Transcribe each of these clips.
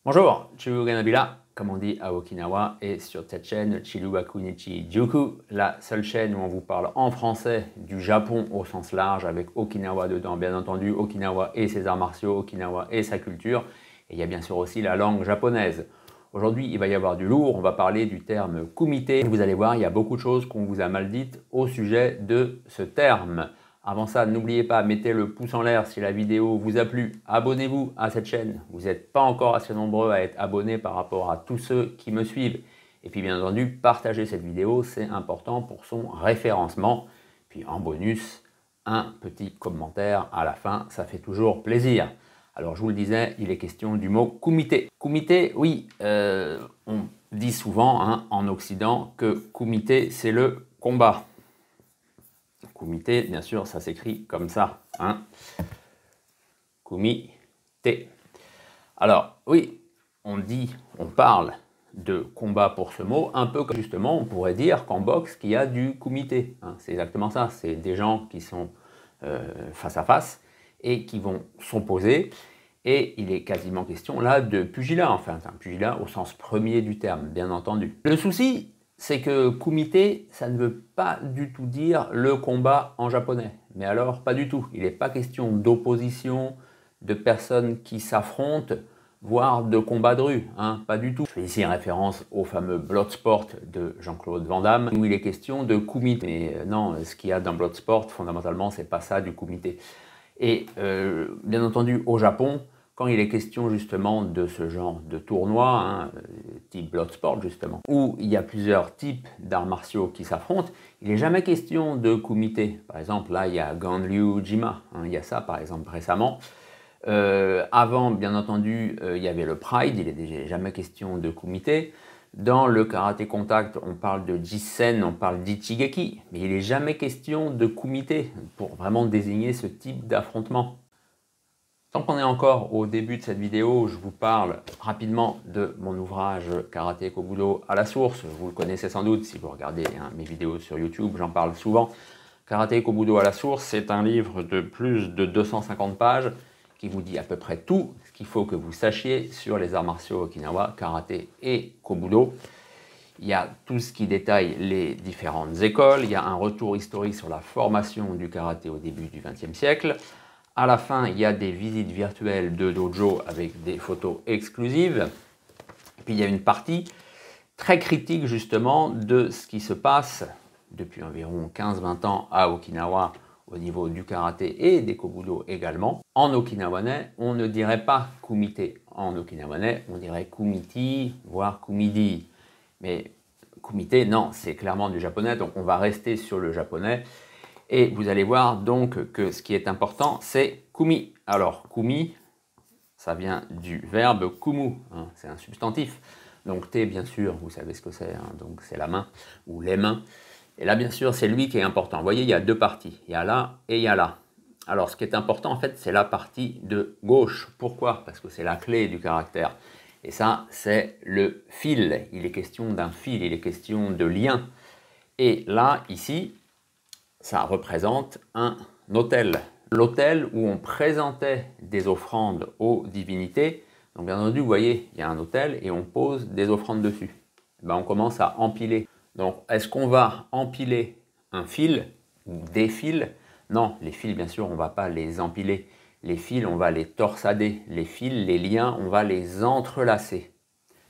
Bonjour, Chiru Ganabila, comme on dit à Okinawa, et sur cette chaîne Chirubaku Nichi Juku, la seule chaîne où on vous parle en français du Japon au sens large, avec Okinawa dedans, bien entendu, Okinawa et ses arts martiaux, Okinawa et sa culture, et il y a bien sûr aussi la langue japonaise. Aujourd'hui, il va y avoir du lourd, on va parler du terme kumite. Vous allez voir, il y a beaucoup de choses qu'on vous a mal dites au sujet de ce terme. Avant ça, n'oubliez pas, mettez le pouce en l'air si la vidéo vous a plu. Abonnez-vous à cette chaîne. Vous n'êtes pas encore assez nombreux à être abonnés par rapport à tous ceux qui me suivent. Et puis bien entendu, partagez cette vidéo, c'est important pour son référencement. Puis en bonus, un petit commentaire à la fin, ça fait toujours plaisir. Alors je vous le disais, il est question du mot kumite. Kumite, oui, on dit souvent en Occident que kumite c'est le combat. Kumite, bien sûr, ça s'écrit comme ça. Kumite. Alors, oui, on parle de combat pour ce mot, un peu comme justement, on pourrait dire qu'en boxe, qu'il y a du kumite. C'est exactement ça. C'est des gens qui sont face à face et qui vont s'opposer. Et il est quasiment question là de pugilat, enfin, un pugilat au sens premier du terme, bien entendu. Le souci, c'est que kumite, ça ne veut pas du tout dire le combat en japonais. Mais alors, pas du tout. Il n'est pas question d'opposition, de personnes qui s'affrontent, voire de combat de rue, pas du tout. Je fais ici référence au fameux Bloodsport de Jean-Claude Van Damme, où il est question de kumite. Mais non, ce qu'il y a dans Bloodsport, fondamentalement, c'est pas ça du kumite. Et bien entendu, au Japon, quand il est question justement de ce genre de tournoi, type Bloodsport justement, où il y a plusieurs types d'arts martiaux qui s'affrontent, il n'est jamais question de kumite. Par exemple, là, il y a Ganryu Jima, il y a ça par exemple récemment. Avant, bien entendu, il y avait le Pride, il n'est jamais question de kumite. Dans le karaté contact, on parle de Jisen, on parle d'ichigeki, mais il n'est jamais question de kumite pour vraiment désigner ce type d'affrontement. Tant qu'on est encore au début de cette vidéo, je vous parle rapidement de mon ouvrage Karaté Kobudo à la source. Vous le connaissez sans doute si vous regardez mes vidéos sur YouTube, j'en parle souvent. Karaté Kobudo à la source, c'est un livre de plus de 250 pages qui vous dit à peu près tout ce qu'il faut que vous sachiez sur les arts martiaux Okinawa, Karaté et Kobudo. Il y a tout ce qui détaille les différentes écoles, il y a un retour historique sur la formation du karaté au début du XXe siècle. À la fin, il y a des visites virtuelles de dojo avec des photos exclusives. Et puis il y a une partie très critique justement de ce qui se passe depuis environ 15-20 ans à Okinawa au niveau du karaté et des kobudo également. En okinawanais, on ne dirait pas kumite. En okinawanais, on dirait kumiti, voire kumidi. Mais kumite, non, c'est clairement du japonais, donc on va rester sur le japonais. Et vous allez voir donc que ce qui est important, c'est kumi. Alors, kumi, ça vient du verbe kumu, c'est un substantif. Donc, te, bien sûr, vous savez ce que c'est, donc c'est la main ou les mains. Et là, bien sûr, c'est lui qui est important. Vous voyez, il y a deux parties. Il y a là et il y a là. Alors, ce qui est important, en fait, c'est la partie de gauche. Pourquoi? Parce que c'est la clé du caractère. Et ça, c'est le fil. Il est question d'un fil, il est question de lien. Et là, ici, ça représente un autel. L'autel où on présentait des offrandes aux divinités. Donc bien entendu, vous voyez, il y a un autel et on pose des offrandes dessus. On commence à empiler. Donc est-ce qu'on va empiler un fil ou des fils? Non, les fils, bien sûr, on ne va pas les empiler. Les fils, on va les torsader. Les fils, les liens, on va les entrelacer.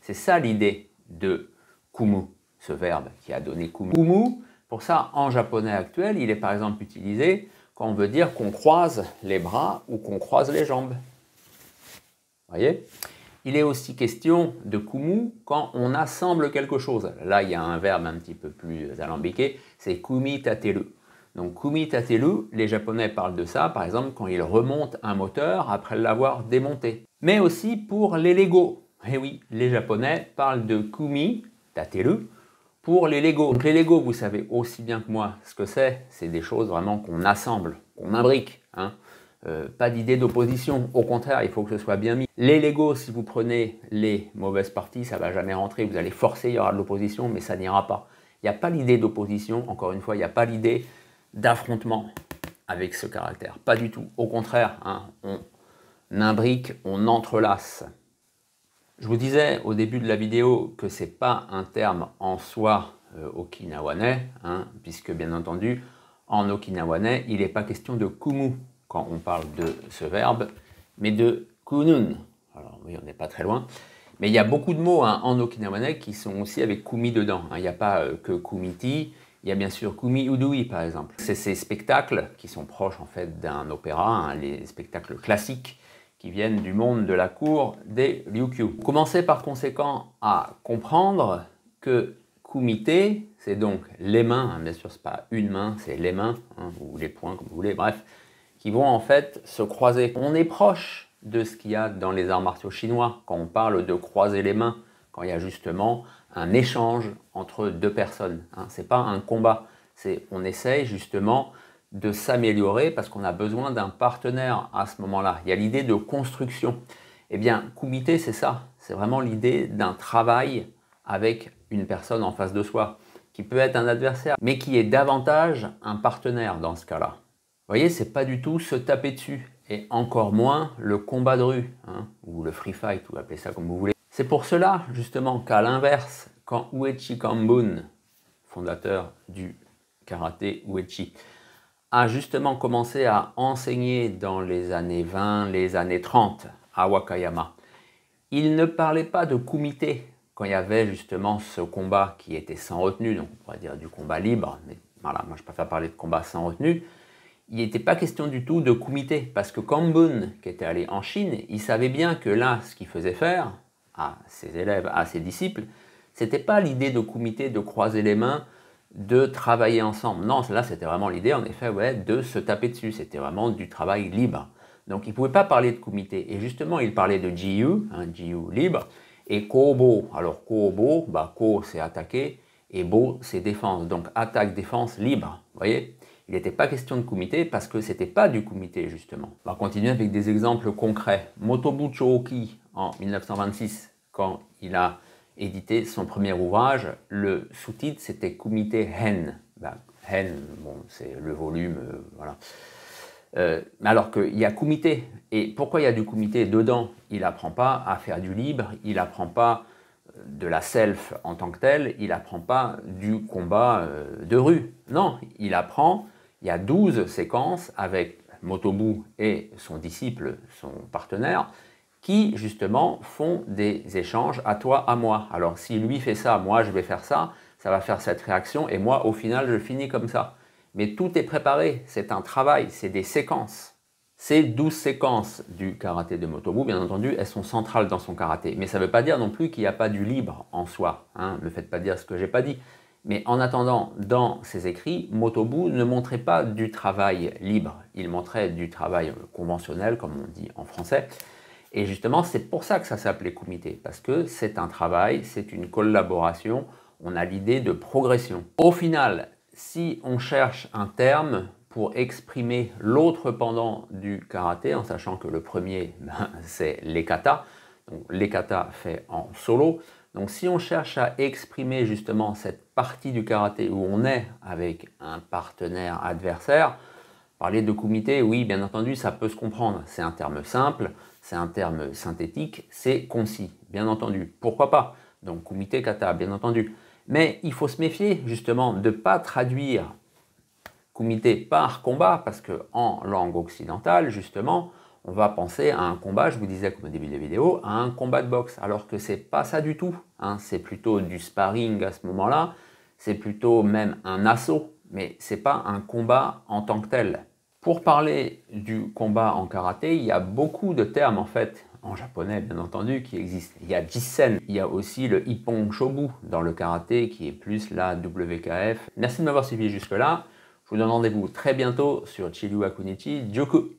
C'est ça l'idée de kumu, ce verbe qui a donné kumu. Kumu, pour ça, en japonais actuel, il est par exemple utilisé quand on veut dire qu'on croise les bras ou qu'on croise les jambes. Vous voyez? Il est aussi question de kumu quand on assemble quelque chose. Là, il y a un verbe un petit peu plus alambiqué, c'est kumitateru. Donc kumitateru, les Japonais parlent de ça, par exemple, quand ils remontent un moteur après l'avoir démonté. Mais aussi pour les Lego. Eh oui, les Japonais parlent de kumitateru pour les Lego. Donc les Lego, vous savez aussi bien que moi ce que c'est des choses vraiment qu'on assemble, qu'on imbrique. Pas d'idée d'opposition, au contraire, il faut que ce soit bien mis. Les Lego, si vous prenez les mauvaises parties, ça ne va jamais rentrer, vous allez forcer, il y aura de l'opposition, mais ça n'ira pas. Il n'y a pas l'idée d'opposition, encore une fois, il n'y a pas l'idée d'affrontement avec ce caractère. Pas du tout, au contraire, on imbrique, on entrelace. Je vous disais au début de la vidéo que ce n'est pas un terme en soi okinawanais, hein, puisque bien entendu, en okinawanais, il n'est pas question de kumu quand on parle de ce verbe, mais de kunun. Alors oui, on n'est pas très loin. Mais il y a beaucoup de mots hein, en okinawanais qui sont aussi avec kumi dedans. Hein. Il n'y a pas que kumiti, il y a bien sûr kumi udui par exemple. C'est ces spectacles qui sont proches en fait d'un opéra, hein, les spectacles classiques qui viennent du monde de la cour des Ryukyu. Commencez par conséquent à comprendre que kumite, c'est donc les mains, hein, bien sûr c'est pas une main, c'est les mains, hein, ou les poings comme vous voulez, bref, qui vont en fait se croiser. On est proche de ce qu'il y a dans les arts martiaux chinois, quand on parle de croiser les mains, quand il y a justement un échange entre deux personnes. Hein. Ce n'est pas un combat, on essaye justement de s'améliorer parce qu'on a besoin d'un partenaire à ce moment-là. Il y a l'idée de construction. Eh bien, kumite, c'est ça. C'est vraiment l'idée d'un travail avec une personne en face de soi, qui peut être un adversaire, mais qui est davantage un partenaire dans ce cas-là. Vous voyez, c'est pas du tout se taper dessus, et encore moins le combat de rue, hein, ou le free fight, ou appelez ça comme vous voulez. C'est pour cela, justement, qu'à l'inverse, quand Uechi Kambun, fondateur du karaté Uechi, a justement commencé à enseigner dans les années 20, les années 30 à Wakayama, il ne parlait pas de kumite quand il y avait justement ce combat qui était sans retenue, donc on pourrait dire du combat libre, mais voilà, moi je préfère parler de combat sans retenue. Il n'était pas question du tout de kumite, parce que Kambun, qui était allé en Chine, il savait bien que là, ce qu'il faisait faire à ses élèves, à ses disciples, c'était pas l'idée de kumite, de croiser les mains, de travailler ensemble. Non, là, c'était vraiment l'idée, en effet, ouais, de se taper dessus. C'était vraiment du travail libre. Donc, il ne pouvait pas parler de kumite. Et justement, il parlait de jiyu, hein, jiyu libre, et kobo. Alors, kobo, bah, ko, c'est attaquer, et bo, c'est défense. Donc, attaque, défense, libre. Vous voyez ? Il n'était pas question de kumite parce que ce n'était pas du kumite, justement. On va continuer avec des exemples concrets. Motobu Chōki, en 1926, quand il a édité son premier ouvrage, le sous-titre c'était Kumite Hen. Ben, Hen, bon, c'est le volume, voilà. Alors qu'il y a kumite. Et pourquoi il y a du kumite dedans? Il n'apprend pas à faire du libre, il n'apprend pas de la self en tant que tel, il n'apprend pas du combat de rue. Non, il apprend, il y a 12 séquences avec Motobu et son disciple, son partenaire, qui justement font des échanges à toi, à moi. Alors si lui fait ça, moi je vais faire ça, ça va faire cette réaction et moi au final je finis comme ça. Mais tout est préparé, c'est un travail, c'est des séquences. Ces 12 séquences du karaté de Motobu, bien entendu, elles sont centrales dans son karaté. Mais ça ne veut pas dire non plus qu'il n'y a pas du libre en soi. Hein, ne me faites pas dire ce que je n'ai pas dit. Mais en attendant, dans ses écrits, Motobu ne montrait pas du travail libre. Il montrait du travail conventionnel, comme on dit en français. Et justement, c'est pour ça que ça s'appelait kumite, parce que c'est un travail, c'est une collaboration, on a l'idée de progression. Au final, si on cherche un terme pour exprimer l'autre pendant du karaté, en sachant que le premier, c'est l'ekata, donc l'ekata fait en solo. Donc si on cherche à exprimer justement cette partie du karaté où on est avec un partenaire adversaire, parler de kumite, oui, bien entendu, ça peut se comprendre. C'est un terme simple, c'est un terme synthétique, c'est concis, bien entendu. Pourquoi pas? Donc kumite kata, bien entendu. Mais il faut se méfier justement de ne pas traduire kumite par combat, parce qu'en langue occidentale, justement, on va penser à un combat, je vous disais comme au début de la vidéo, à un combat de boxe, alors que c'est pas ça du tout. Hein. C'est plutôt du sparring à ce moment-là, c'est plutôt même un assaut, mais c'est pas un combat en tant que tel. Pour parler du combat en karaté, il y a beaucoup de termes en fait, en japonais bien entendu, qui existent. Il y a Jisen, il y a aussi le Ippon Shobu dans le karaté qui est plus la WKF. Merci de m'avoir suivi jusque-là. Je vous donne rendez-vous très bientôt sur Chiryu Akunichi Juku.